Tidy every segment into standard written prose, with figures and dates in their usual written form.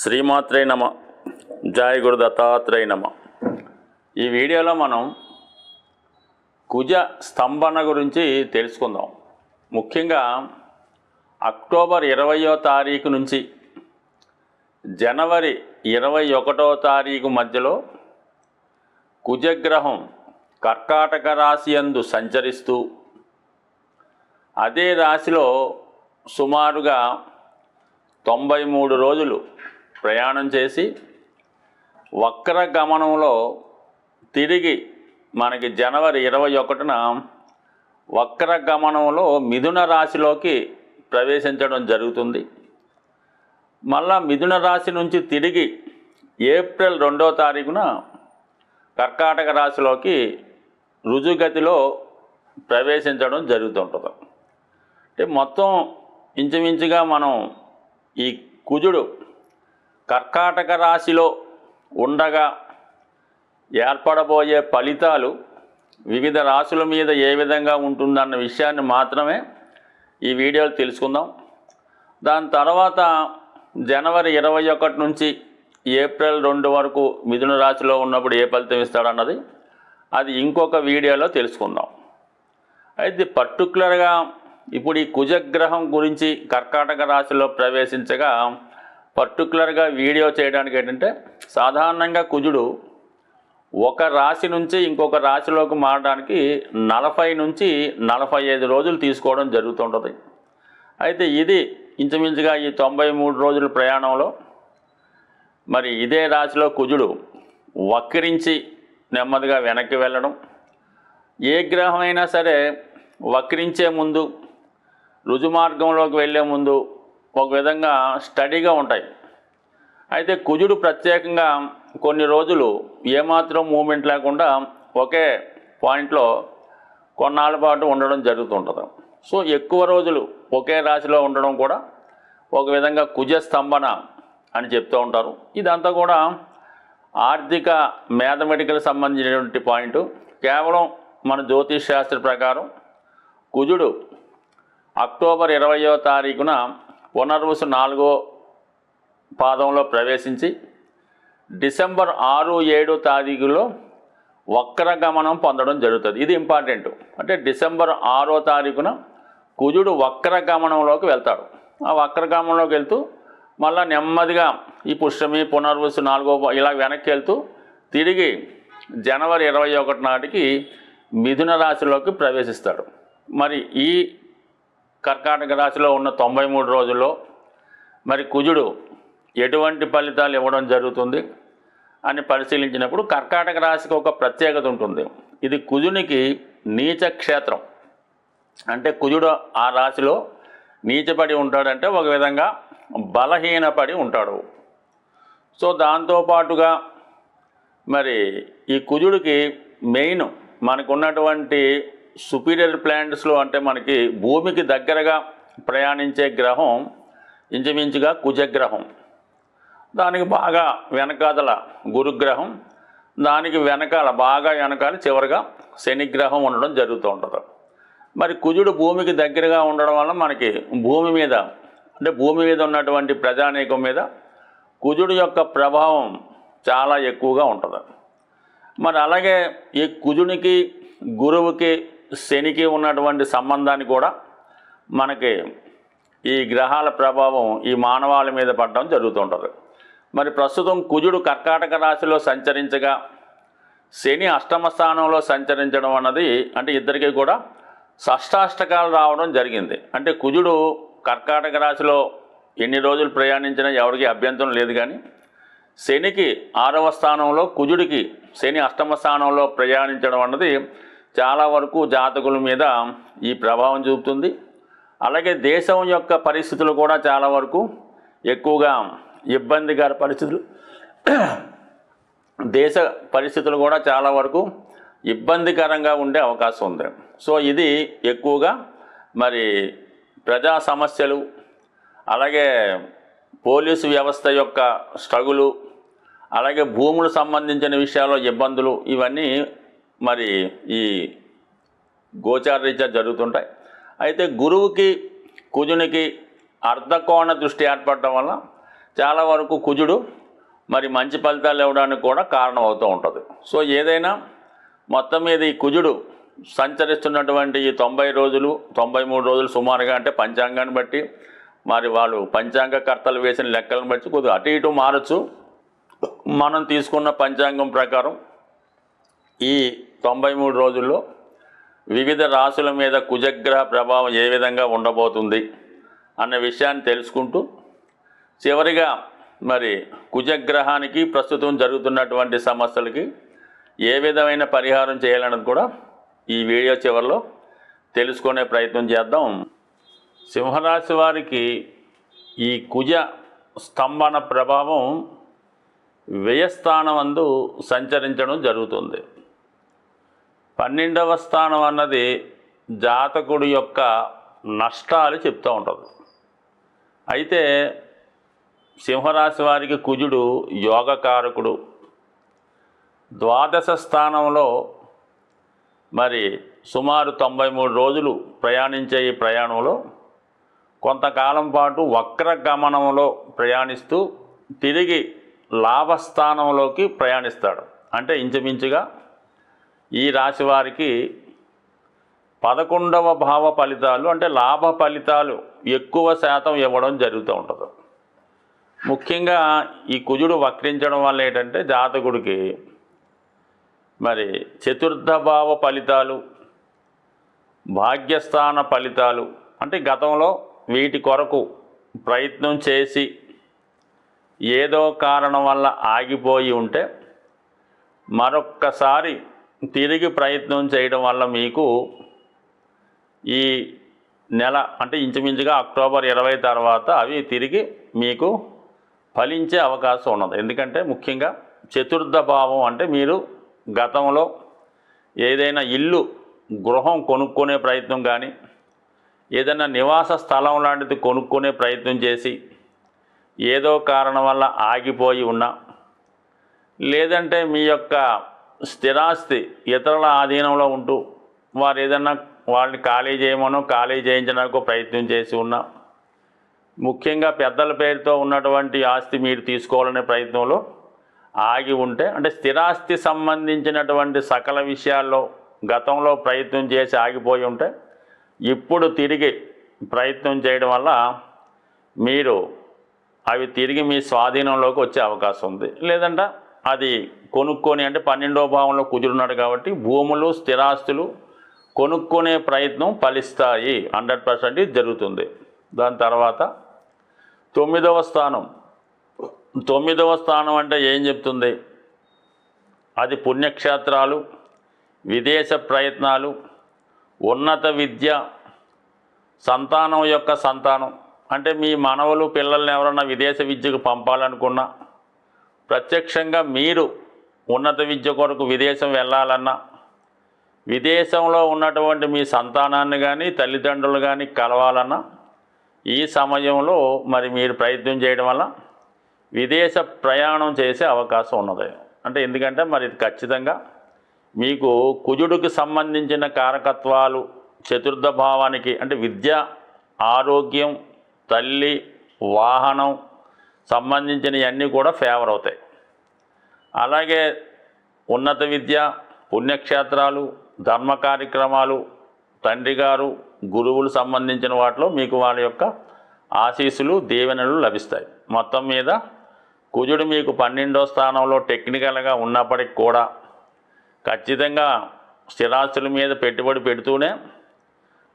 శ్రీమాత్రే నమ. జయ గురు దత్తాత్రేయ నమ. ఈ వీడియోలో మనం కుజ స్తంభన గురించి తెలుసుకుందాం. ముఖ్యంగా అక్టోబర్ 20వ తారీఖు నుంచి జనవరి 21వ తారీఖు మధ్యలో కుజగ్రహం కర్కాటక రాశి యందు సంచరిస్తూ అదే రాశిలో సుమారుగా 93 రోజులు ప్రయాణం చేసి వక్ర గమనంలో తిరిగి మనకి జనవరి 21న వక్ర గమనంలో మిథున రాశిలోకి ప్రవేశించడం జరుగుతుంది. మళ్ళా మిథున రాశి నుంచి తిరిగి ఏప్రిల్ 2వ తారీఖున కర్కాటక రాశిలోకి రుజుగతిలో ప్రవేశించడం జరుగుతుంటుంది. అంటే మొత్తం ఇంచుమించుగా మనం ఈ కుజుడు కర్కాటక రాశిలో ఉండగా ఏర్పడబోయే ఫలితాలు వివిధ రాశుల మీద ఏ విధంగా ఉంటుందన్న విషయాన్ని మాత్రమే ఈ వీడియోలో తెలుసుకుందాం. దాని తర్వాత జనవరి 21 నుంచి ఏప్రిల్ 2 వరకు మిథున రాశిలో ఉన్నప్పుడు ఏ ఫలితం ఇస్తాడన్నది అది ఇంకొక వీడియోలో తెలుసుకుందాం. అయితే పర్టికులర్గా ఇప్పుడు ఈ కుజగ్రహం గురించి కర్కాటక రాశిలో ప్రవేశించగా పర్టికులర్గా వీడియో చేయడానికి ఏంటంటే, సాధారణంగా కుజుడు ఒక రాశి నుంచి ఇంకొక రాశిలోకి మారడానికి 40 నుంచి 45 రోజులు తీసుకోవడం జరుగుతుంటుంది. అయితే ఇది ఇంచుమించుగా ఈ 93 రోజుల ప్రయాణంలో మరి ఇదే రాశిలో కుజుడు వక్రించి నెమ్మదిగా వెనక్కి వెళ్ళడం, ఏ గ్రహమైనా సరే వక్రించే ముందు రుజుమార్గంలోకి వెళ్ళే ముందు ఒక విధంగా స్టడీగా ఉంటాయి. అయితే కుజుడు ప్రత్యేకంగా కొన్ని రోజులు ఏమాత్రం మూమెంట్ లేకుండా ఒకే పాయింట్లో కొన్నాళ్ళ పాటు ఉండడం జరుగుతుంటుంది. సో ఎక్కువ రోజులు ఒకే రాశిలో ఉండడం కూడా ఒక విధంగా కుజ స్తంభన అని చెప్తూ ఉంటారు. ఇదంతా కూడా ఆర్థిక మ్యాథమెటికల్ సంబంధించినటువంటి పాయింట్. కేవలం మన జ్యోతిష్ శాస్త్ర ప్రకారం కుజుడు అక్టోబర్ 20వ తారీఖున పునర్వసు 4వ పాదంలో ప్రవేశించి డిసెంబర్ 6, 7 తారీఖులో వక్రగమనం పొందడం జరుగుతుంది. ఇది ఇంపార్టెంట్. అంటే డిసెంబర్ 6వ తారీఖున కుజుడు వక్రగమనంలోకి వెళ్తాడు. ఆ వక్రగమనంలోకి వెళ్తూ మళ్ళీ నెమ్మదిగా ఈ పుష్యమి పునర్వసు 4వ ఇలా వెనక్కి వెళ్తూ తిరిగి జనవరి 21 నాటికి మిథున రాశిలోకి ప్రవేశిస్తాడు. మరి ఈ కర్కాటక రాశిలో ఉన్న 93 రోజుల్లో మరి కుజుడు ఎటువంటి ఫలితాలు ఇవ్వడం జరుగుతుంది అని పరిశీలించినప్పుడు కర్కాటక రాశికి ఒక ప్రత్యేకత ఉంటుంది. ఇది కుజునికి నీచ క్షేత్రం. అంటే కుజుడు ఆ రాశిలో నీచపడి ఉంటాడంటే ఒక విధంగా బలహీనపడి ఉంటాడు. సో దాంతోపాటుగా మరి ఈ కుజుడికి మెయిన్ మనకున్నటువంటి సుపీరియర్ ప్లానెట్స్లో అంటే మనకి భూమికి దగ్గరగా ప్రయాణించే గ్రహం ఇంచుమించుగా కుజగ్రహం, దానికి బాగా వెనకాదల గురుగ్రహం, దానికి వెనకాల బాగా వెనకాల చివరిగా శనిగ్రహం ఉండడం జరుగుతూ ఉంటుంది. మరి కుజుడు భూమికి దగ్గరగా ఉండడం వల్ల మనకి భూమి మీద అంటే భూమి మీద ఉన్నటువంటి ప్రజానీకం మీద కుజుడు యొక్క ప్రభావం చాలా ఎక్కువగా ఉంటుంది. మరి అలాగే ఈ కుజునికి గురువుకి శనికి ఉన్నటువంటి సంబంధాన్ని కూడా మనకి ఈ గ్రహాల ప్రభావం ఈ మానవాళి మీద పడడం జరుగుతుంటుంది. మరి ప్రస్తుతం కుజుడు కర్కాటక రాశిలో సంచరించగా శని అష్టమ స్థానంలో సంచరించడం అన్నది అంటే ఇద్దరికీ కూడా షష్టాష్టకాలు రావడం జరిగింది. అంటే కుజుడు కర్కాటక రాశిలో ఎన్ని రోజులు ప్రయాణించినా ఎవరికి అభ్యంతరం లేదు. కానీ శనికి 6వ స్థానంలో కుజుడికి శని అష్టమ స్థానంలో ప్రయాణించడం అన్నది చాలా వరకు జాతకుల మీద ఈ ప్రభావం చూపుతుంది. అలాగే దేశం యొక్క పరిస్థితులు కూడా చాలా వరకు ఎక్కువగా ఇబ్బందికర పరిస్థితులు దేశ పరిస్థితులు కూడా చాలా వరకు ఇబ్బందికరంగా ఉండే అవకాశం ఉంది. సో ఇది ఎక్కువగా మరి ప్రజా సమస్యలు, అలాగే పోలీసు వ్యవస్థ యొక్క స్ట్రగులు, అలాగే భూములకు సంబంధించిన విషయాల్లో ఇబ్బందులు, ఇవన్నీ మరి ఈ గోచారరీత్యా జరుగుతుంటాయి. అయితే గురువుకి కుజునికి అర్ధకోణ దృష్టి ఏర్పడటం వల్ల చాలా వరకు కుజుడు మరి మంచి ఫలితాలు ఇవ్వడానికి కూడా కారణం అవుతూ ఉంటుంది. సో ఏదైనా మొత్తం మీద ఈ కుజుడు సంచరిస్తున్నటువంటి ఈ 90 రోజులు 93 రోజులు సుమారుగా, అంటే పంచాంగాన్ని బట్టి మరి వాళ్ళు పంచాంగకర్తలు వేసిన లెక్కలను బట్టి కొద్దిగా అటు ఇటు మారచ్చు. మనం తీసుకున్న పంచాంగం ప్రకారం ఈ 93 రోజుల్లో వివిధ రాశుల మీద కుజగ్రహ ప్రభావం ఏ విధంగా ఉండబోతుంది అన్న విషయాన్ని తెలుసుకుంటూ చివరిగా మరి కుజగ్రహానికి ప్రస్తుతం జరుగుతున్నటువంటి సమస్యలకి ఏ విధమైన పరిహారం చేయాలన్నది కూడా ఈ వీడియో చివరిలో తెలుసుకునే ప్రయత్నం చేద్దాం. సింహరాశి వారికి ఈ కుజ స్తంభన ప్రభావం వ్యయస్థానమందు సంచరించడం జరుగుతుంది. 12వ స్థానం అన్నది జాతకుడి యొక్క నష్టాలు చెప్తూ ఉంటుంది. అయితే సింహరాశి వారికి కుజుడు యోగకారకుడు. ద్వాదశ స్థానంలో మరి సుమారు 93 రోజులు ప్రయాణించే ఈ ప్రయాణంలో కొంతకాలం పాటు వక్ర గమనంలో ప్రయాణిస్తూ తిరిగి లాభస్థానంలోకి ప్రయాణిస్తాడు. అంటే ఇంచుమించుగా ఈ రాశి వారికి 11వ భావ ఫలితాలు, అంటే లాభ ఫలితాలు ఎక్కువ శాతం ఇవ్వడం జరుగుతూ ఉంటుంది. ముఖ్యంగా ఈ కుజుడు వక్రించడం వల్ల ఏంటంటే జాతకుడికి మరి చతుర్థ భావ ఫలితాలు, భాగ్యస్థాన ఫలితాలు, అంటే గతంలో వీటి కొరకు ప్రయత్నం చేసి ఏదో కారణం వల్ల ఆగిపోయి ఉంటే మరొక్కసారి తిరిగి ప్రయత్నం చేయడం వల్ల మీకు ఈ నెల, అంటే ఇంచుమించుగా అక్టోబర్ 20 తర్వాత అవి తిరిగి మీకు ఫలించే అవకాశం ఉన్నది. ఎందుకంటే ముఖ్యంగా చతుర్థ భావం అంటే మీరు గతంలో ఏదైనా ఇల్లు, గృహం కొనుక్కునే ప్రయత్నం కానీ, ఏదైనా నివాస స్థలం లాంటిది కొనుక్కునే ప్రయత్నం చేసి ఏదో కారణం వల్ల ఆగిపోయి ఉన్నా, లేదంటే మీ యొక్క స్థిరాస్తి ఇతరుల ఆధీనంలో ఉంటూ వారు ఏదన్నా వాళ్ళని ఖాళీ చేయమనో ఖాళీ చేయించడానికి ప్రయత్నం చేసి ఉన్నా, ముఖ్యంగా పెద్దల పేరుతో ఉన్నటువంటి ఆస్తి మీరు తీసుకోవాలనే ప్రయత్నంలో ఆగి ఉంటే, అంటే స్థిరాస్తి సంబంధించినటువంటి సకల విషయాల్లో గతంలో ప్రయత్నం చేసి ఆగిపోయి ఉంటే ఇప్పుడు తిరిగి ప్రయత్నం చేయడం వల్ల మీరు అవి తిరిగి మీ స్వాధీనంలోకి వచ్చే అవకాశం ఉంది. లేదంటే అది కొనుక్కొని, అంటే 12వ భావంలో కుజుడున్నాడు కాబట్టి భూములు, స్థిరాస్తులు కొనుక్కునే ప్రయత్నం ఫలిస్తాయి. 100% జరుగుతుంది. దాని తర్వాత 9వ స్థానం. 9వ స్థానం అంటే ఏం చెప్తుంది? అది పుణ్యక్షేత్రాలు, విదేశ ప్రయత్నాలు, ఉన్నత విద్య, సంతానం యొక్క సంతానం. అంటే మీ మనవలు పిల్లల్ని ఎవరన్నా విదేశ విద్యకు పంపాలనుకున్నా, ప్రత్యక్షంగా మీరు ఉన్నత విద్య కొరకు విదేశం వెళ్ళాలన్నా, విదేశంలో ఉన్నటువంటి మీ సంతానాన్ని కానీ తల్లిదండ్రులు కానీ కలవాలన్నా ఈ సమయంలో మరి మీరు ప్రయత్నం చేయడం వల్ల విదేశ ప్రయాణం చేసే అవకాశం ఉన్నది. అంటే ఎందుకంటే మరి ఇది ఖచ్చితంగా మీకు కుజుడికి సంబంధించిన కారకత్వాలు చతుర్థ భావానికి, అంటే విద్య, ఆరోగ్యం, తల్లి, వాహనం సంబంధించినవన్నీ కూడా ఫేవర్ అవుతాయి. అలాగే ఉన్నత విద్య, పుణ్యక్షేత్రాలు, ధర్మ కార్యక్రమాలు, తండ్రి గారు, గురువులు సంబంధించిన వాటిలో మీకు వాళ్ళ యొక్క ఆశీస్సులు, దీవెనలు లభిస్తాయి. మొత్తం మీద కుజుడు మీకు 12వ స్థానంలో టెక్నికల్గా ఉన్నప్పటికి కూడా ఖచ్చితంగా స్థిరాస్తుల మీద పెట్టుబడి పెడుతూనే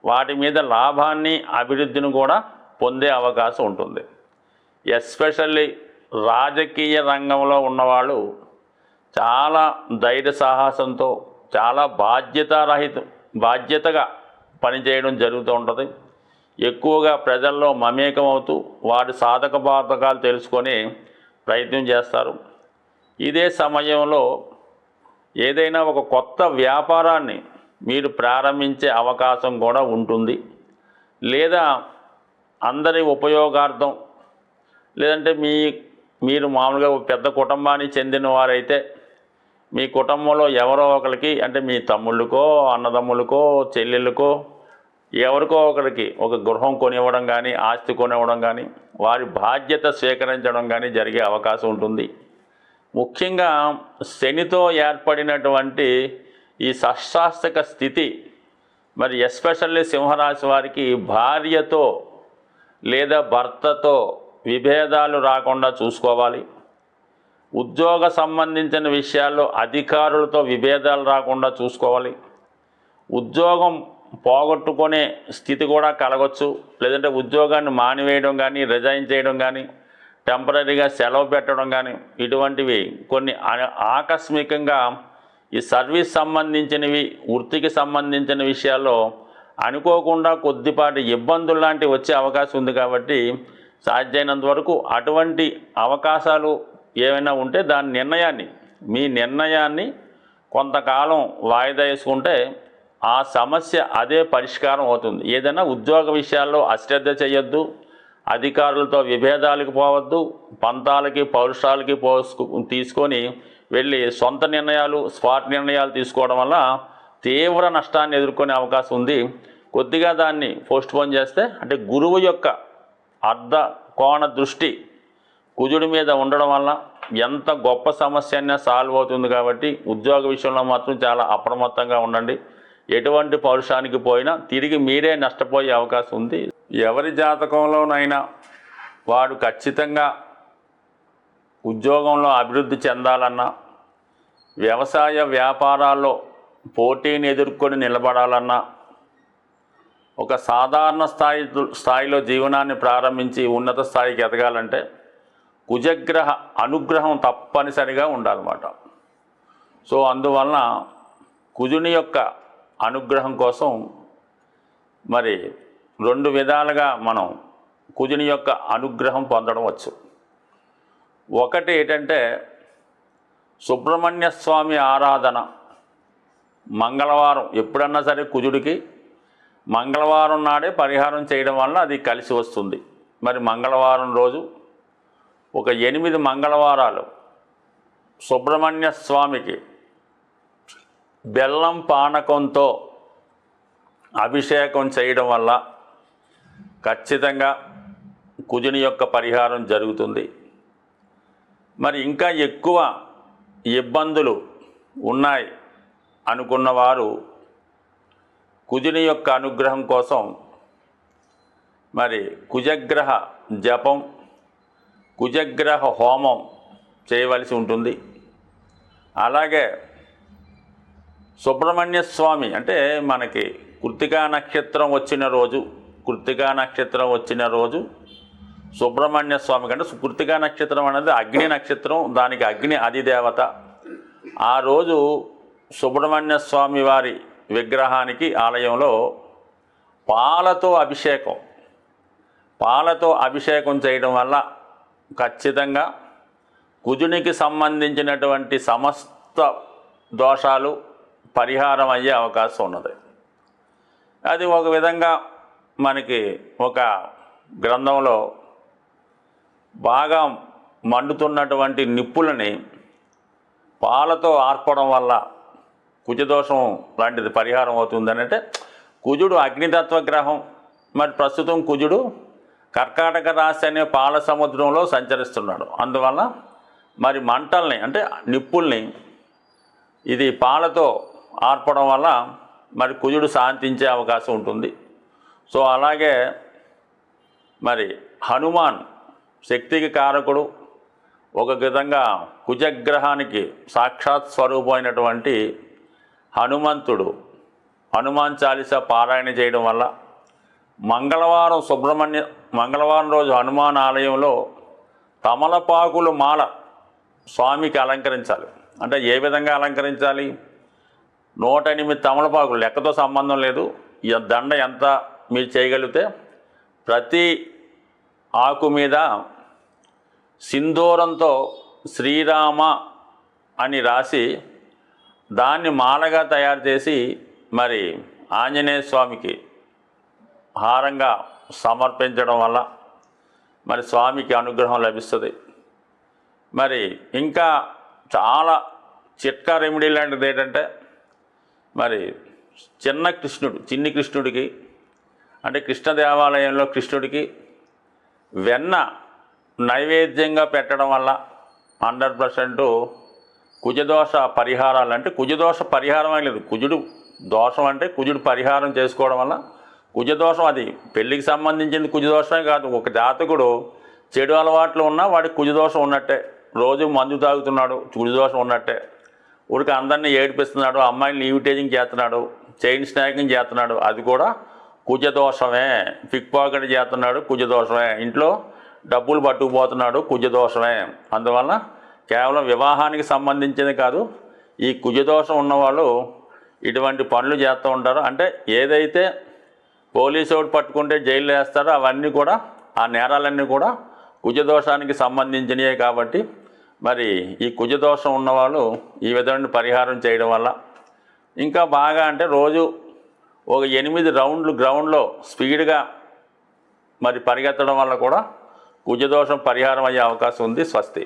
వాటి మీద లాభాన్ని, అభివృద్ధిని కూడా పొందే అవకాశం ఉంటుంది. ఎస్పెషల్లీ రాజకీయ రంగంలో ఉన్నవాళ్ళు చాలా ధైర్య సాహసంతో, చాలా బాధ్యతగా పనిచేయడం జరుగుతూ ఉంటుంది. ఎక్కువగా ప్రజల్లో మమేకం అవుతూ వారి సాధక బాధకాలు తెలుసుకొని ప్రయత్నం చేస్తారు. ఇదే సమయంలో ఏదైనా ఒక కొత్త వ్యాపారాన్ని మీరు ప్రారంభించే అవకాశం కూడా ఉంటుంది. లేదా అందరి ఉపయోగార్థం, లేదంటే మీరు మామూలుగా పెద్ద కుటుంబానికి చెందిన వారైతే మీ కుటుంబంలో ఎవరో ఒకరికి, అంటే మీ తమ్ముళ్ళకో, అన్నదమ్ములకో, చెల్లెళ్ళకో, ఎవరికో ఒకరికి ఒక గృహం కొనివ్వడం కానీ, ఆస్తి కొనివ్వడం కానీ, వారి బాధ్యత స్వీకరించడం కానీ జరిగే అవకాశం ఉంటుంది. ముఖ్యంగా శనితో ఏర్పడినటువంటి ఈ షష్టాష్టక స్థితి మరి ఎస్పెషల్లీ సింహరాశి వారికి భార్యతో లేదా భర్తతో విభేదాలు రాకుండా చూసుకోవాలి. ఉద్యోగ సంబంధించిన విషయాల్లో అధికారులతో విభేదాలు రాకుండా చూసుకోవాలి. ఉద్యోగం పోగొట్టుకునే స్థితి కూడా కలగవచ్చు. లేదంటే ఉద్యోగాన్ని మానివేయడం కానీ, రిజైన్ చేయడం కానీ, టెంపరీగా సెలవు పెట్టడం కానీ, ఇటువంటివి కొన్ని ఆకస్మికంగా ఈ సర్వీస్ సంబంధించినవి, వృత్తికి సంబంధించిన విషయాల్లో అనుకోకుండా కొద్దిపాటి ఇబ్బందులు లాంటివి వచ్చే అవకాశం ఉంది. కాబట్టి సాధ్యమైనంత వరకు అటువంటి అవకాశాలు ఏమైనా ఉంటే మీ నిర్ణయాన్ని కొంతకాలం వాయిదా వేసుకుంటే ఆ సమస్య అదే పరిష్కారం అవుతుంది. ఏదైనా ఉద్యోగ విషయాల్లో అశ్రద్ధ చేయొద్దు, అధికారులతో విభేదాలకు పోవద్దు, పంతాలకి పౌరుషాలకి తీసుకొని వెళ్ళి సొంత నిర్ణయాలు, స్పాట్ నిర్ణయాలు తీసుకోవడం వల్ల తీవ్ర నష్టాన్ని ఎదుర్కొనే అవకాశం ఉంది. కొద్దిగా దాన్ని పోస్ట్పోన్ చేస్తే, అంటే గురువు యొక్క అర్ధ కోణ దృష్టి కుజుడి మీద ఉండడం వల్ల ఎంత గొప్ప సమస్య అయినా సాల్వ్ అవుతుంది. కాబట్టి ఉద్యోగ విషయంలో మాత్రం చాలా అప్రమత్తంగా ఉండండి. ఎటువంటి పౌరుషానికి పోయినా తిరిగి మీరే నష్టపోయే అవకాశం ఉంది. ఎవరి జాతకంలోనైనా వాడు ఖచ్చితంగా ఉద్యోగంలో అభివృద్ధి చెందాలన్నా, వ్యవసాయ వ్యాపారాల్లో పోటీని ఎదుర్కొని నిలబడాలన్నా, ఒక సాధారణ స్థాయిలో జీవనాన్ని ప్రారంభించి ఉన్నత స్థాయికి ఎదగాలంటే కుజగ్రహ అనుగ్రహం తప్పనిసరిగా ఉండాలన్నమాట. సో అందువలన కుజుని యొక్క అనుగ్రహం కోసం మరి 2 విధాలుగా మనం కుజుని యొక్క అనుగ్రహం పొందడం వచ్చు. ఒకటి ఏంటంటే సుబ్రహ్మణ్య స్వామి ఆరాధన. మంగళవారం ఎప్పుడన్నా సరే కుజుడికి మంగళవారం నాడే పరిహారం చేయడం వల్ల అది కలిసి వస్తుంది. మరి మంగళవారం రోజు ఒక 8 మంగళవారాలు సుబ్రహ్మణ్య స్వామికి బెల్లం పానకంతో అభిషేకం చేయడం వల్ల ఖచ్చితంగా కుజుని యొక్క పరిహారం జరుగుతుంది. మరి ఇంకా ఎక్కువ ఇబ్బందులు ఉన్నాయి అనుకున్నవారు కుజుని యొక్క అనుగ్రహం కోసం మరి కుజగ్రహ జపం, కుజగ్రహ హోమం చేయవలసి ఉంటుంది. అలాగే సుబ్రహ్మణ్య స్వామి అంటే మనకి కృత్తికా నక్షత్రం వచ్చిన రోజు సుబ్రహ్మణ్య స్వామి కంటే కృత్తికా నక్షత్రం అనేది అగ్ని నక్షత్రం, దానికి అగ్ని అధిదేవత. ఆ రోజు సుబ్రహ్మణ్య స్వామి వారి విగ్రహానికి ఆలయంలో పాలతో అభిషేకం చేయడం వల్ల ఖచ్చితంగా కుజునికి సంబంధించినటువంటి సమస్త దోషాలు పరిహారం అయ్యే అవకాశం ఉన్నది. అది ఒక విధంగా మనకి ఒక గ్రంథంలో బాగా మండుతున్నటువంటి నిప్పులని పాలతో ఆర్పడం వల్ల కుజదోషం లాంటిది పరిహారం అవుతుందని. అంటే కుజుడు అగ్నితత్వ గ్రహం. మరి ప్రస్తుతం కుజుడు కర్కాటక రాశి అనే పాల సముద్రంలో సంచరిస్తున్నాడు. అందువల్ల మరి మంటల్ని అంటే నిప్పుల్ని ఇది పాలతో ఆర్పడం వల్ల మరి కుజుడు శాంతించే అవకాశం ఉంటుంది. సో అలాగే మరి హనుమాన్ శక్తికి కారకుడు. ఒక విధంగా కుజగ్రహానికి సాక్షాత్ స్వరూపమైనటువంటి హనుమంతుడు హనుమాన్ చాలీసా పారాయణ చేయడం వల్ల మంగళవారం రోజు హనుమాన్ ఆలయంలో తమలపాకులు మాల స్వామికి అలంకరించాలి. అంటే ఏ విధంగా అలంకరించాలి? 108 తమలపాకులు, లెక్కతో సంబంధం లేదు. ఈ దండ ఎంత మీరు చేయగలిగితే ప్రతి ఆకు మీద సింధూరంతో శ్రీరామ అని రాసి దాన్ని మాలగా తయారు చేసి మరి ఆంజనేయ స్వామికి హారంగా సమర్పించడం వల్ల మరి స్వామికి అనుగ్రహం లభిస్తుంది. మరి ఇంకా చాలా చిట్కా రెమెడీ లాంటిది ఏంటంటే మరి చిన్ని కృష్ణుడికి అంటే కృష్ణ దేవాలయంలో కృష్ణుడికి వెన్న నైవేద్యంగా పెట్టడం వల్ల 100% కుజదోష పరిహారాలు, అంటే కుజదోష పరిహారం అని లేదు, కుజుడు దోషం అంటే కుజుడు పరిహారం చేసుకోవడం వల్ల కుజదోషం, అది పెళ్ళికి సంబంధించింది కుజదోషమే కాదు. ఒక జాతకుడు చెడు అలవాట్లు ఉన్నా వాడికి కుజదోషం ఉన్నట్టే, రోజు మందు తాగుతున్నాడు కుజదోషం ఉన్నట్టే, ఊరికి అందరినీ ఏడిపిస్తున్నాడు, అమ్మాయిని లీవిటేజింగ్ చేస్తున్నాడు, చైన్ స్నాకింగ్ చేస్తున్నాడు, అది కూడా కుజదోషమే. పిక్ పాకెట్ చేస్తున్నాడు కుజదోషమే, ఇంట్లో డబ్బులు పట్టుకుపోతున్నాడు కుజదోషమే. అందువల్ల కేవలం వివాహానికి సంబంధించింది కాదు, ఈ కుజదోషం ఉన్నవాళ్ళు ఇటువంటి పనులు చేస్తూ ఉంటారు. అంటే ఏదైతే పోలీసు వాడు పట్టుకుంటే జైల్లో వేస్తారో అవన్నీ కూడా, ఆ నేరాలన్నీ కూడా కుజదోషానికి సంబంధించినవే. కాబట్టి మరి ఈ కుజదోషం ఉన్నవాళ్ళు ఈ విధమైన పరిహారం చేయడం వల్ల ఇంకా బాగా, అంటే రోజు ఒక 8 రౌండ్లు గ్రౌండ్లో స్పీడ్గా మరి పరిగెత్తడం వల్ల కూడా కుజదోషం పరిహారం అయ్యే అవకాశం ఉంది. స్వస్తి.